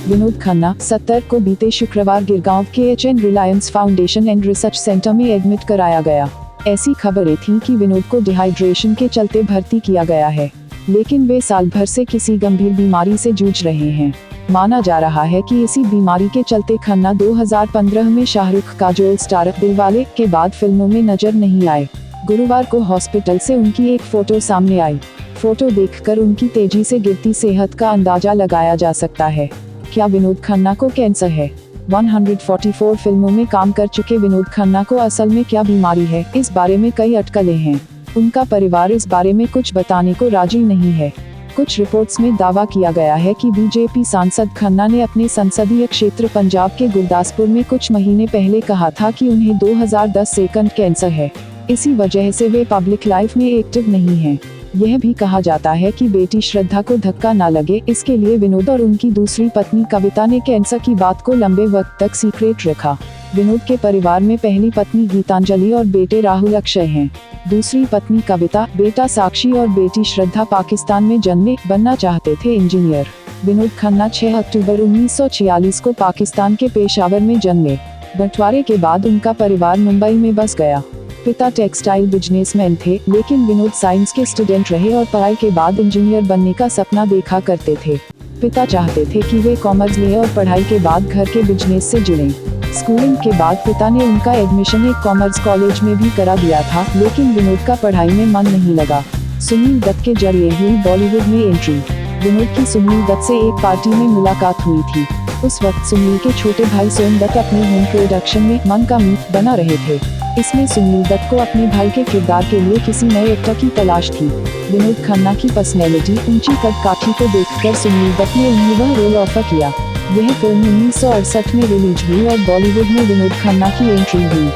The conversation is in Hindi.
विनोद खन्ना 70 को बीते शुक्रवार गिरगांव के HN Reliance foundation and research centre में एडमिट कराया गया। ऐसी खबरें थीं कि विनोद को डिहाइड्रेशन के चलते भर्ती किया गया है, लेकिन वे साल भर से किसी गंभीर बीमारी से जूझ रहे हैं। माना जा रहा है कि इसी बीमारी के चलते खन्ना 2015 में शाहरुख काजोल स्टार दिलवाले के बाद फिल्मों में नजर नहीं आए। गुरुवार को हॉस्पिटल से उनकी एक फोटो सामने आई। फोटो देखकर उनकी तेजी से गिरती सेहत का अंदाजा लगाया जा सकता है। क्या विनोद खन्ना को कैंसर है? 144 फिल्मों में काम कर चुके विनोद खन्ना को असल में क्या बीमारी है, इस बारे में कई अटकलें हैं। उनका परिवार इस बारे में कुछ बताने को राजी नहीं है। कुछ रिपोर्ट्स में दावा किया गया है कि बीजेपी सांसद खन्ना ने अपने संसदीय क्षेत्र पंजाब के गुरदासपुर में कुछ महीने पहले कहा था कि उन्हें 2010 से कंठ कैंसर है। इसी वजह से वे पब्लिक लाइफ में एक्टिव नहीं हैं। यह भी कहा जाता है कि बेटी श्रद्धा को धक्का न लगे, इसके लिए विनोद और उनकी दूसरी पत्नी कविता ने कैंसर की बात को लंबे वक्त तक सीक्रेट रखा। विनोद के परिवार में पहली पत्नी गीतांजलि और बेटे राहुल अक्षय हैं। दूसरी पत्नी कविता, बेटा साक्षी और बेटी श्रद्धा पाकिस्तान में जन्मे, बनना चाहते थे इंजीनियर। विनोद खन्ना 6 अक्टूबर 1946 को पाकिस्तान के पेशावर में जन्मे। बंटवारे के बाद उनका परिवार मुंबई में बस गया। पिता टेक्सटाइल बिजनेसमैन थे, लेकिन विनोद साइंस के स्टूडेंट रहे और पढ़ाई के बाद इंजीनियर बनने का सपना देखा करते थे। पिता चाहते थे कि वे कॉमर्स लें और पढ़ाई के बाद घर के बिजनेस से जुड़ें। स्कूलिंग के बाद पिता ने उनका एडमिशन एक कॉमर्स कॉलेज में भी करा दिया था, लेकिन विनोद का पढ़ाई में मन नहीं लगा। सुनील दत्त के जरिए हुई बॉलीवुड में एंट्री। विनोद की सुनील दत्त से एक पार्टी में मुलाकात हुई थी। उस वक्त सुनील के छोटे भाई सोम दत्त अपनी होम प्रोडक्शन में मन का मीत बना रहे थे। इसमें सुनील दत्त को अपने भाई के किरदार के लिए किसी नए एक्टर की तलाश थी। विनोद खन्ना की पर्सनैलिटी, ऊंची कद-काठी को देखकर सुनील दत्त ने उन्हें वह रोल ऑफर किया। यह फिल्म 1968 में रिलीज हुई और बॉलीवुड में विनोद खन्ना की एंट्री हुई।